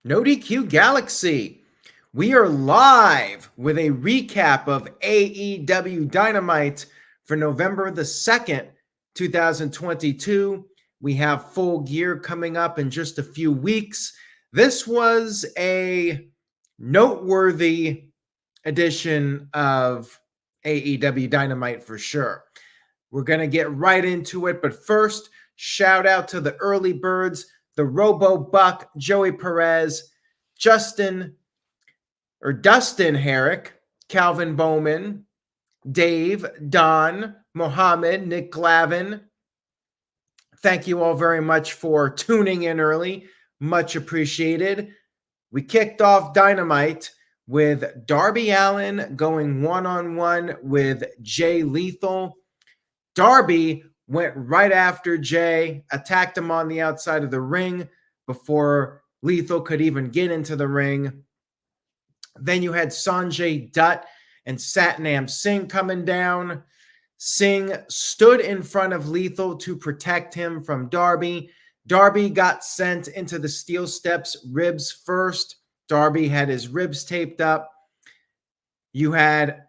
No DQ Galaxy. We are live with a recap of AEW Dynamite for November the 2nd, 2022. We have Full Gear coming up in just a few weeks. This was a noteworthy edition of AEW Dynamite for sure. We're going to get right into it, but first, shout out to the early birds, the Robo Buck, Joey Perez, Dustin Herrick, Calvin Bowman, Dave, Don, Mohammed, Nick Glavin. Thank you all very much for tuning in early. Much appreciated. We kicked off Dynamite with Darby Allin going one-on-one with Jay Lethal. Darby went right after Jay, attacked him on the outside of the ring before Lethal could even get into the ring. Then you had Sanjay Dutt and Satnam Singh coming down. Singh stood in front of Lethal to protect him from Darby. Darby got sent into the steel steps, ribs first. Darby had his ribs taped up. You had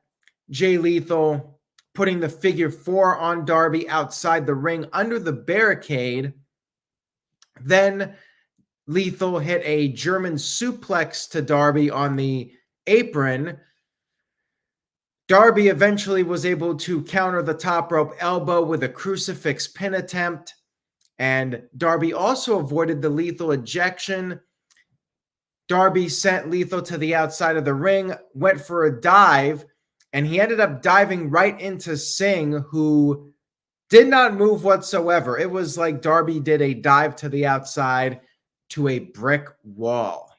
Jay Lethal putting the figure 4 on Darby outside the ring under the barricade. Then Lethal hit a German suplex to Darby on the apron. Darby eventually was able to counter the top rope elbow with a crucifix pin attempt. And Darby also avoided the Lethal ejection. Darby sent Lethal to the outside of the ring, went for a dive, and he ended up diving right into Singh, who did not move whatsoever. It was like Darby did a dive to the outside to a brick wall.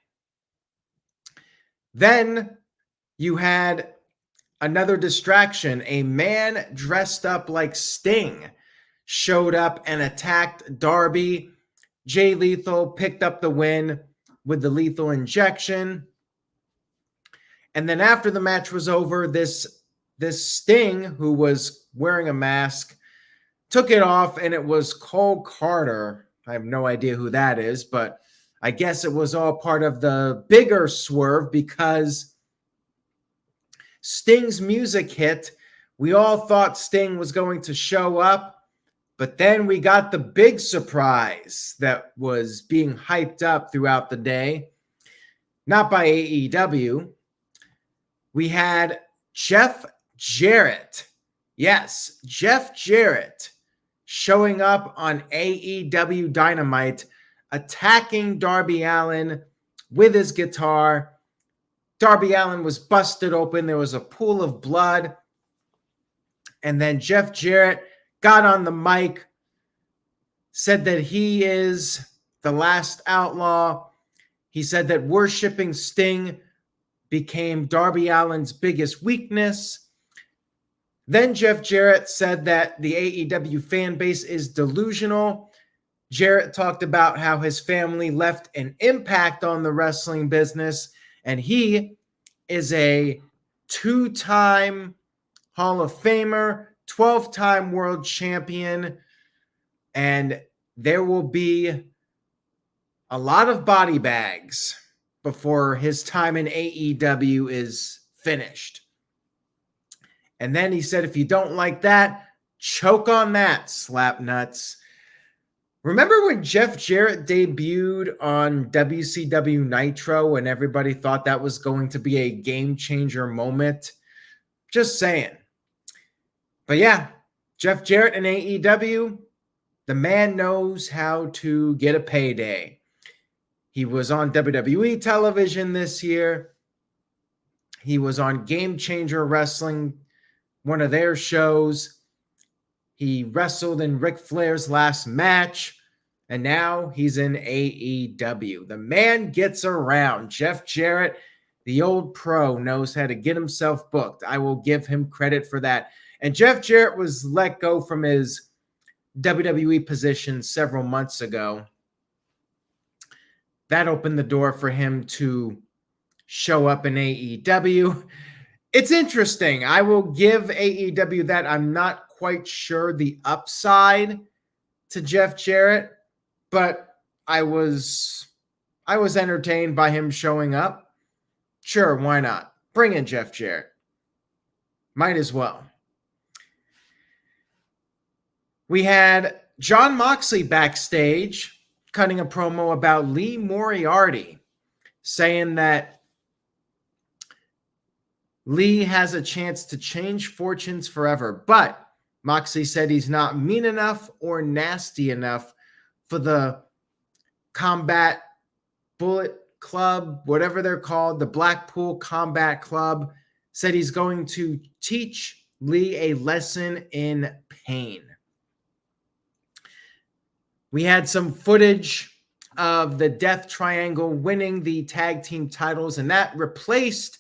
Then you had another distraction. A man dressed up like Sting showed up and attacked Darby. Jay Lethal picked up the win with the lethal injection. And then after the match was over, this Sting, who was wearing a mask, took it off, and it was Cole Carter. I have no idea who that is, but I guess it was all part of the bigger swerve because Sting's music hit. We all thought Sting was going to show up, but then we got the big surprise that was being hyped up throughout the day. Not by AEW. We had Jeff Jarrett. Yes, Jeff Jarrett showing up on AEW Dynamite, attacking Darby Allin with his guitar. Darby Allin was busted open. There was a pool of blood. And then Jeff Jarrett got on the mic, said that he is the last outlaw. He said that worshiping Sting became Darby Allin's biggest weakness. Then Jeff Jarrett said that the AEW fan base is delusional. Jarrett talked about how his family left an impact on the wrestling business, and he is a 2-time Hall of Famer, 12-time world champion, and there will be a lot of body bags before his time in AEW is finished. And then he said, if you don't like that, choke on that, slap nuts. Remember when Jeff Jarrett debuted on WCW Nitro and everybody thought that was going to be a game changer moment? Just saying. But yeah, Jeff Jarrett in AEW, the man knows how to get a payday. He was on WWE television this year. He was on Game Changer Wrestling, one of their shows. He wrestled in Ric Flair's last match, and now he's in AEW. The man gets around. Jeff Jarrett, the old pro, knows how to get himself booked. I will give him credit for that. And Jeff Jarrett was let go from his WWE position several months ago. That opened the door for him to show up in AEW. It's interesting. I will give AEW that. I'm not quite sure the upside to Jeff Jarrett, but I was I was entertained by him showing up. Sure, why not? Bring in Jeff Jarrett. Might as well. We had Jon Moxley backstage cutting a promo about Lee Moriarty, saying that Lee has a chance to change fortunes forever, but Moxley said he's not mean enough or nasty enough for the Combat Bullet Club, whatever they're called, the Blackpool Combat Club. Said he's going to teach Lee a lesson in pain. We had some footage of the Death Triangle winning the tag team titles, and that replaced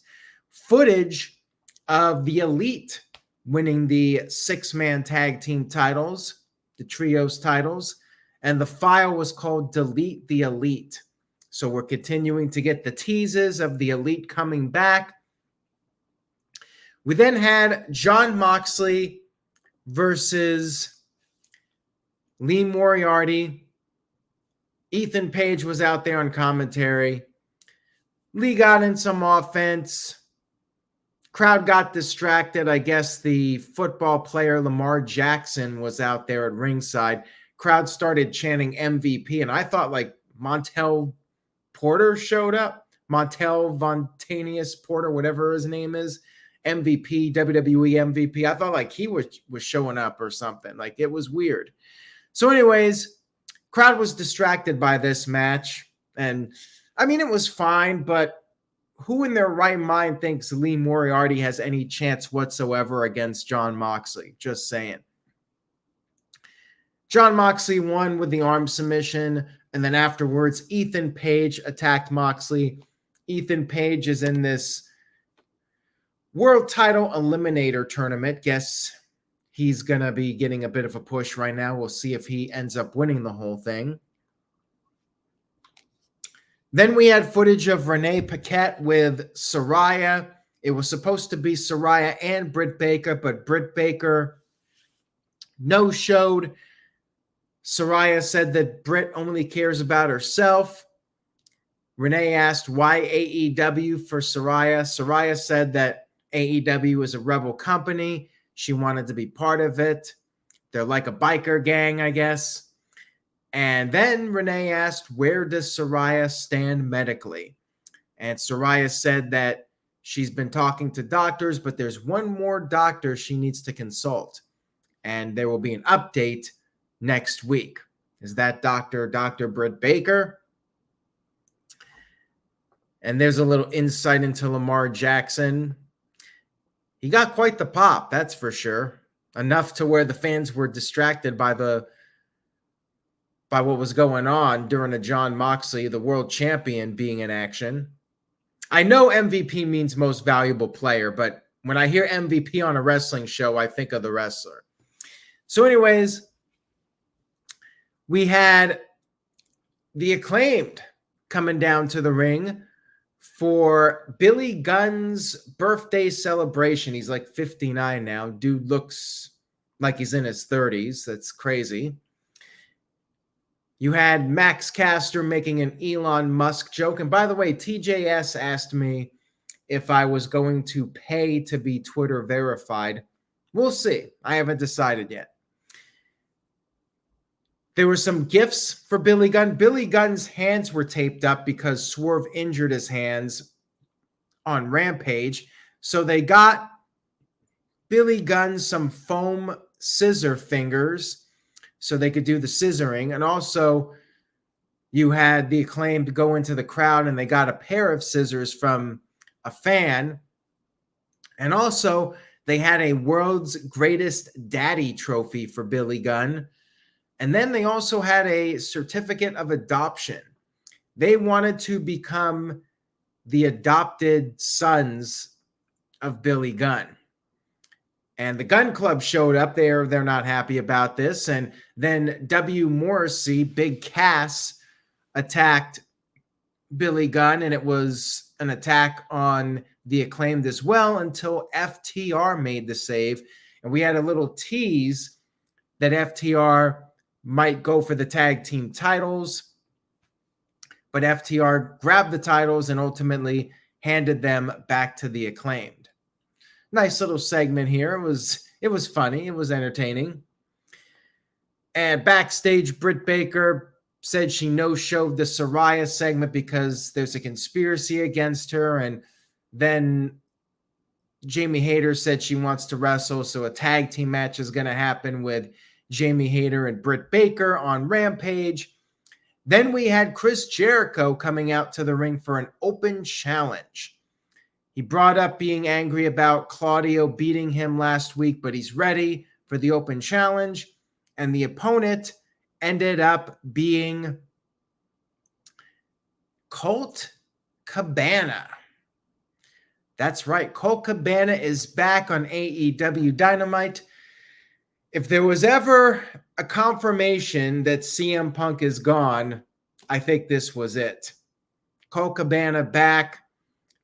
footage of the Elite winning the 6-man tag team titles, the trios titles, and the file was called Delete the Elite. So we're continuing to get the teases of the Elite coming back. We then had Jon Moxley versus Lee Moriarty. Ethan Page was out there on commentary. Lee got in some offense. Crowd got distracted. I guess the football player Lamar Jackson was out there at ringside. Crowd started chanting MVP, and I thought like Montel Porter showed up. Montel Vontanius Porter, whatever his name is. MVP, WWE MVP. I thought like he was showing up or something. Like it was weird. So anyways, crowd was distracted by this match. And I mean, it was fine, but who in their right mind thinks Lee Moriarty has any chance whatsoever against Jon Moxley? Just saying. Jon Moxley won with the arm submission. And then afterwards, Ethan Page attacked Moxley. Ethan Page is in this World Title Eliminator Tournament. Guess he's going to be getting a bit of a push right now. We'll see if he ends up winning the whole thing. Then we had footage of Renee Paquette with Saraya. It was supposed to be Saraya and Britt Baker, but Britt Baker no-showed. Saraya said that Britt only cares about herself. Renee asked why AEW for Saraya. Saraya said that AEW is a rebel company. She wanted to be part of it. They're like a biker gang, I guess. And then Renee asked, where does Saraya stand medically? And Saraya said that she's been talking to doctors, but there's one more doctor she needs to consult. And there will be an update next week. Is that Dr. Britt Baker? And there's a little insight into Lamar Jackson. He got quite the pop, that's for sure. Enough to where the fans were distracted by what was going on during a Jon Moxley, the world champion, being in action. I know MVP means most valuable player, but when I hear MVP on a wrestling show, I think of the wrestler. So anyways, we had the Acclaimed coming down to the ring for Billy Gunn's birthday celebration. He's like 59 now. Dude looks like he's in his 30s. That's crazy. You had Max Caster making an Elon Musk joke. And by the way, TJS asked me if I was going to pay to be Twitter verified. We'll see. I haven't decided yet. There were some gifts for Billy Gunn. Billy Gunn's hands were taped up because Swerve injured his hands on Rampage. So they got Billy Gunn some foam scissor fingers so they could do the scissoring. And also you had the Acclaimed go into the crowd and they got a pair of scissors from a fan. And also they had a World's Greatest Daddy trophy for Billy Gunn. And then they also had a certificate of adoption. They wanted to become the adopted sons of Billy Gunn. And the Gun Club showed up. They're not happy about this. And then W. Morrissey, Big Cass, attacked Billy Gunn. And it was an attack on the Acclaimed as well until FTR made the save. And we had a little tease that FTR might go for the tag team titles. but FTR grabbed the titles and ultimately handed them back to the Acclaimed. Nice little segment here. It was funny. It was entertaining. And backstage, Britt Baker said she no-showed the Saraya segment because there's a conspiracy against her. And then Jamie Hayter said she wants to wrestle, so a tag team match is going to happen with Jamie Hayter and Britt Baker on Rampage. Then we had Chris Jericho coming out to the ring for an open challenge. He brought up being angry about Claudio beating him last week, but he's ready for the open challenge. And the opponent ended up being Colt Cabana. That's right. Colt Cabana is back on AEW Dynamite. If there was ever a confirmation that CM Punk is gone, I think this was it. Colt Cabana back.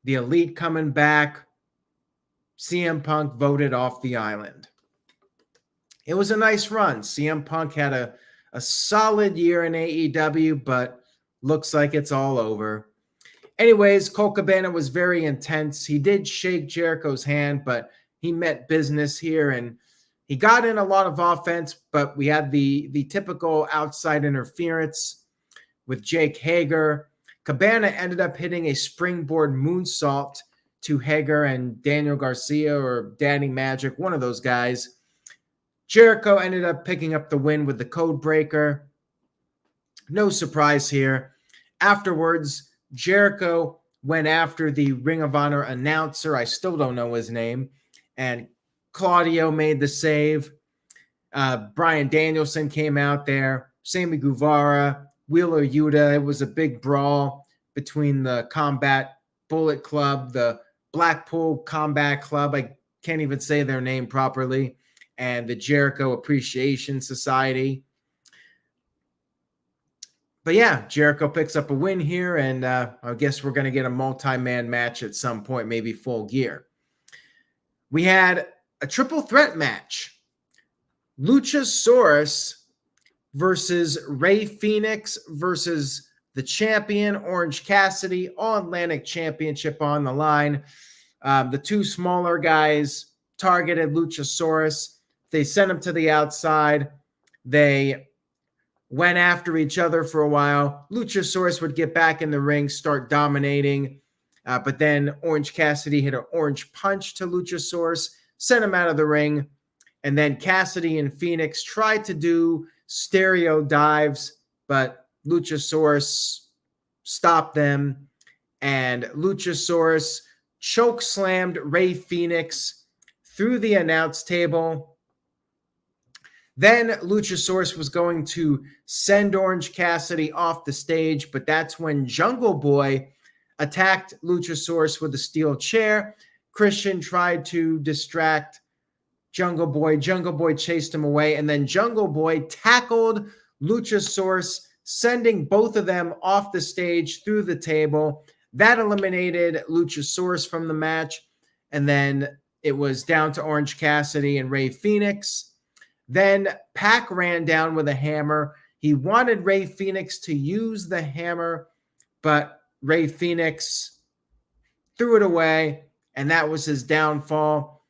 The Elite coming back. CM Punk voted off the island. It was a nice run. CM Punk had a solid year in AEW, but looks like it's all over. Anyways, Colt Cabana was very intense. He did shake Jericho's hand, but he met business here, and he got in a lot of offense, but we had the typical outside interference with Jake Hager. Cabana ended up hitting a springboard moonsault to Hager and Daniel Garcia or Danny Magic, one of those guys. Jericho ended up picking up the win with the code breaker. No surprise here. Afterwards, Jericho went after the Ring of Honor announcer. I still don't know his name. And Claudio made the save. Bryan Danielson came out there. Sammy Guevara, Wheeler Yuta. It was a big brawl between the Combat Bullet Club, the Blackpool Combat Club. I can't even say their name properly. And the Jericho Appreciation Society. But yeah, Jericho picks up a win here, and I guess we're going to get a multi-man match at some point, maybe Full Gear. We had a triple threat match. Luchasaurus versus Rey Fenix versus the champion, Orange Cassidy, All-Atlantic Championship on the line. The two smaller guys targeted Luchasaurus. They sent him to the outside. They went after each other for a while. Luchasaurus would get back in the ring, start dominating. But then Orange Cassidy hit an orange punch to Luchasaurus, sent him out of the ring. And then Cassidy and Phoenix tried to do stereo dives, but Luchasaurus stopped them. And Luchasaurus choke slammed Rey Fenix through the announce table. Then Luchasaurus was going to send Orange Cassidy off the stage, but that's when Jungle Boy attacked Luchasaurus with a steel chair. Christian tried to distract Jungle Boy. Jungle Boy chased him away, and then Jungle Boy tackled Luchasaurus, sending both of them off the stage through the table. That eliminated Luchasaurus from the match, and then it was down to Orange Cassidy and Rey Fenix. Then Pac ran down with a hammer. He wanted Rey Fenix to use the hammer, but Rey Fenix threw it away, and that was his downfall.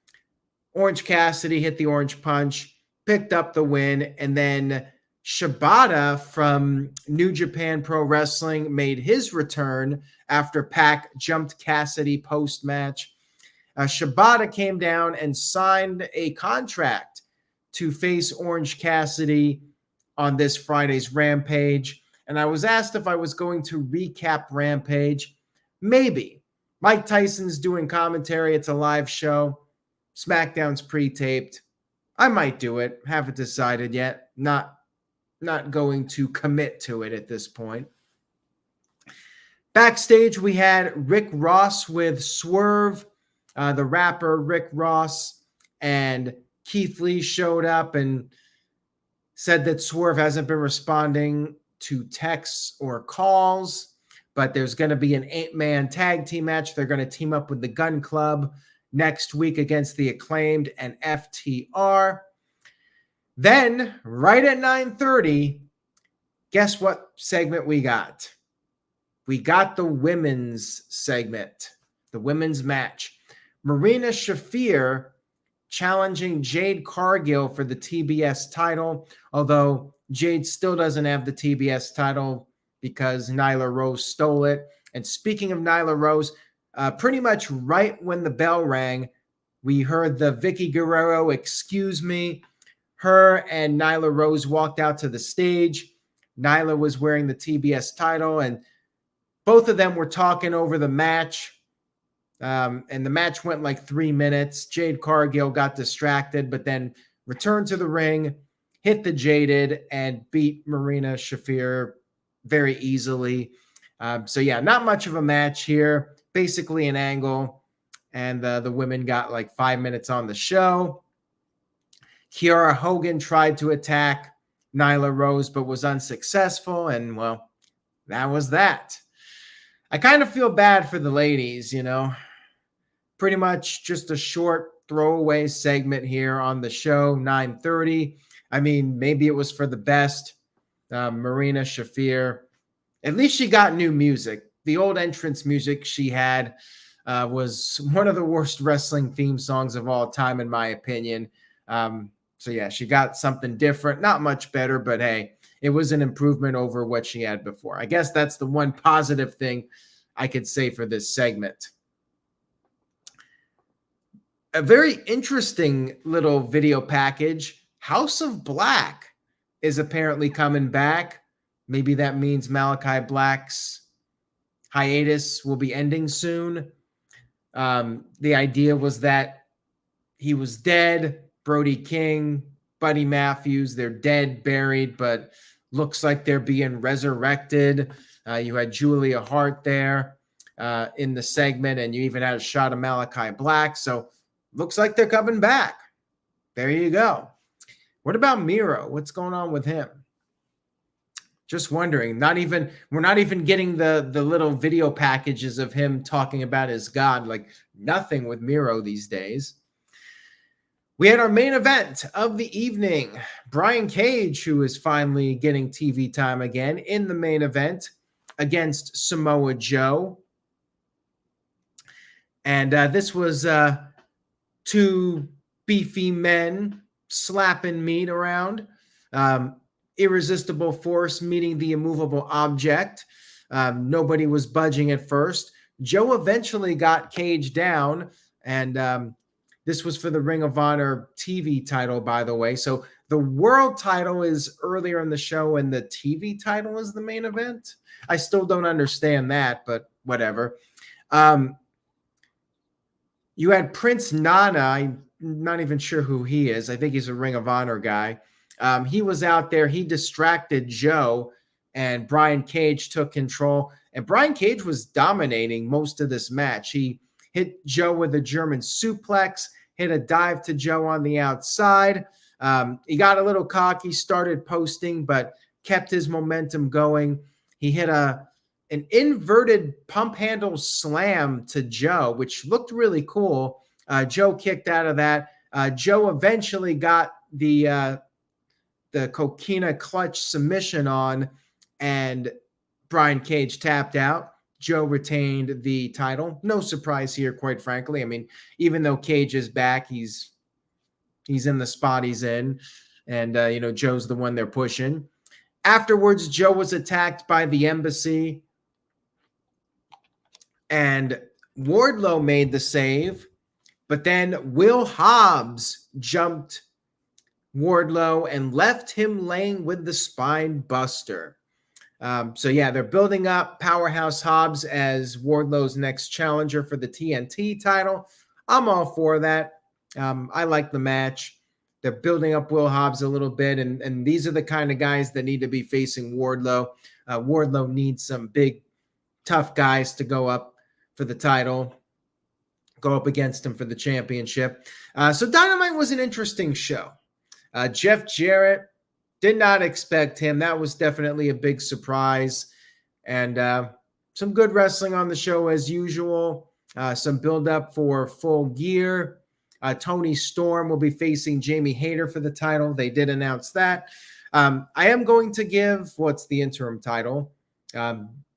Orange Cassidy hit the orange punch, picked up the win, and then Shibata from New Japan Pro Wrestling made his return after Pac jumped Cassidy post-match. Shibata came down and signed a contract to face Orange Cassidy on this Friday's Rampage. And I was asked if I was going to recap Rampage. Maybe. Mike Tyson's doing commentary. It's a live show. SmackDown's pre-taped. I might do it. Haven't decided yet. Not going to commit to it at this point. Backstage, we had Rick Ross with Swerve, the rapper Rick Ross, and Keith Lee showed up and said that Swerve hasn't been responding to texts or calls, but there's going to be an 8-man tag team match. They're going to team up with the Gun Club next week against the Acclaimed and FTR. Then, right at 9:30, guess what segment we got? we got the women's segment, the women's match. Marina Shafir challenging Jade Cargill for the TBS title, although Jade still doesn't have the TBS title because Nyla Rose stole it. And speaking of Nyla Rose, pretty much right when the bell rang, we heard the Vicky Guerrero, excuse me. Her and Nyla Rose walked out to the stage. Nyla was wearing the TBS title, and both of them were talking over the match. And the match went like 3 minutes. Jade Cargill got distracted, but then returned to the ring, hit the Jaded, and beat Marina Shafir very easily. So yeah, not much of a match here. Basically an angle. And the women got like 5 minutes on the show. Kiara Hogan tried to attack Nyla Rose, but was unsuccessful. And well, that was that. I kind of feel bad for the ladies, you know. Pretty much just a short throwaway segment here on the show, 9:30. I mean, maybe it was for the best. Marina Shafir, at least she got new music. The old entrance music she had was one of the worst wrestling theme songs of all time, in my opinion. So yeah, she got something different. Not much better, but hey, it was an improvement over what she had before. I guess that's the one positive thing I could say for this segment. A very interesting little video package. House of Black is apparently coming back. Maybe that means Malachi Black's hiatus will be ending soon. The idea was that he was dead. Brody King, Buddy Matthews, they're dead, buried, but looks like they're being resurrected. You had Julia Hart there in the segment, and you even had a shot of Malachi Black. So looks like they're coming back. There you go. What about Miro? What's going on with him? Just wondering. We're not even getting the little video packages of him talking about his God. Like nothing with Miro these days. We had our main event of the evening. Brian Cage, who is finally getting TV time again in the main event against Samoa Joe. And this was two beefy men slapping meat around. Irresistible force meeting the immovable object. Nobody was budging at first. Joe eventually got Cage down, and this was for the Ring of Honor TV title, by the way. So the world title is earlier in the show, and the TV title is the main event. I still don't understand that, but whatever. You had Prince Nana. I'm not even sure who he is. I think he's a Ring of Honor guy. He was out there. He distracted Joe, and Brian Cage took control. And Brian Cage was dominating most of this match. He hit Joe with a German suplex, hit a dive to Joe on the outside. He got a little cocky, started posting, but kept his momentum going. He hit an inverted pump handle slam to Joe, which looked really cool. Joe kicked out of that. Joe eventually got the coquina clutch submission on, and Brian Cage tapped out. Joe retained the title. No surprise here, quite frankly. I mean, even though Cage is back, he's in the spot he's in, and Joe's the one they're pushing. Afterwards, Joe was attacked by the Embassy, and Wardlow made the save, but then Will Hobbs jumped Wardlow and left him laying with the spine buster. So yeah, they're building up Powerhouse Hobbs as Wardlow's next challenger for the TNT title. I'm all for that. I like the match. They're building up Will Hobbs a little bit, and these are the kind of guys that need to be facing Wardlow. Wardlow needs some big, tough guys to go up for the title, go up against him for the championship. So Dynamite was an interesting show. Jeff Jarrett, did not expect him. That was definitely a big surprise. And some good wrestling on the show as usual. Some build-up for Full Gear. Tony Storm will be facing Jamie Hayter for the title. They did announce that. I am going to give, what's the interim title?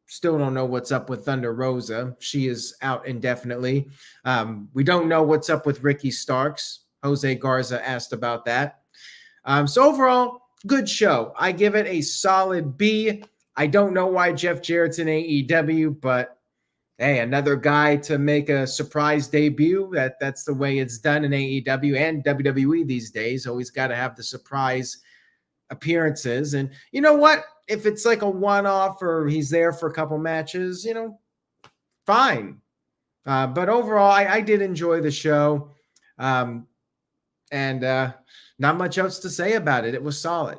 Still don't know what's up with Thunder Rosa. She is out indefinitely. We don't know what's up with Ricky Starks. Jose Garza asked about that. So overall, good show. I give it a solid B. I don't know why Jeff Jarrett's in AEW, but hey, another guy to make a surprise debut. That's the way it's done in AEW and WWE these days. Always got to have the surprise appearances. And you know what? If it's like a one-off or he's there for a couple matches, fine. But overall, I did enjoy the show. And not much else to say about it. It was solid.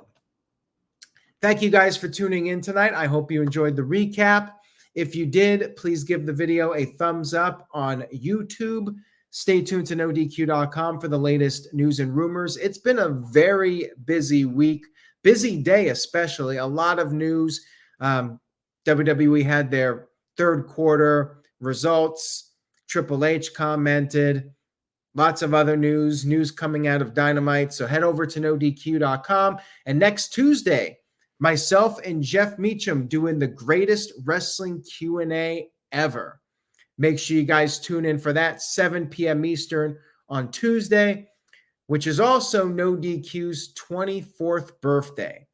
Thank you guys for tuning in tonight. I hope you enjoyed the recap. If you did, please give the video a thumbs up on YouTube. Stay tuned to NoDQ.com for the latest news and rumors. It's been a very busy week, busy day especially. A lot of news. WWE had their third quarter results. Triple H commented. Lots of other news coming out of Dynamite. So head over to NoDQ.com. And next Tuesday, myself and Jeff Meacham doing the greatest wrestling Q&A ever. Make sure you guys tune in for that, 7 p.m. Eastern on Tuesday, which is also No DQ's 24th birthday.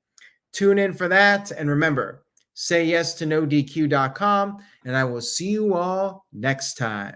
Tune in for that. And remember, say yes to NoDQ.com, and I will see you all next time.